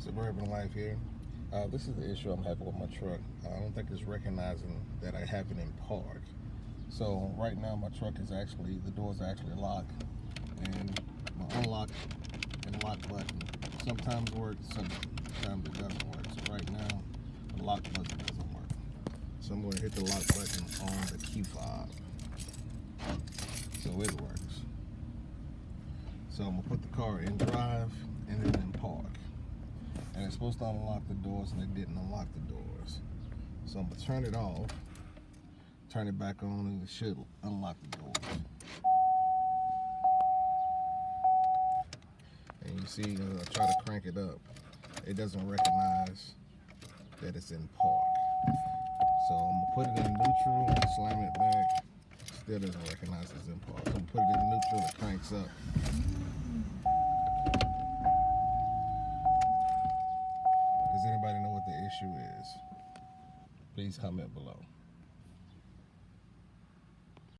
Suburban life here. This is the issue I'm having with my truck. I don't think it's recognizing that I have it in park. So right now my truck is actually, the doors are actually locked, and my unlock and lock button sometimes works, sometimes it doesn't work. So right now the lock button doesn't work. So I'm going to hit the lock button on the key fob so it works. So I'm going to put the car in drive and then in park. And it's supposed to unlock the doors, and it didn't unlock the doors. So I'm gonna turn it off, turn it back on, and it should unlock the doors. And you see, I try to crank it up, it doesn't recognize that it's in park. So I'm gonna put it in neutral, slam it back, still doesn't recognize it's in park. So I'm gonna put it in neutral, it cranks up. Does anybody know what the issue is? Please comment below.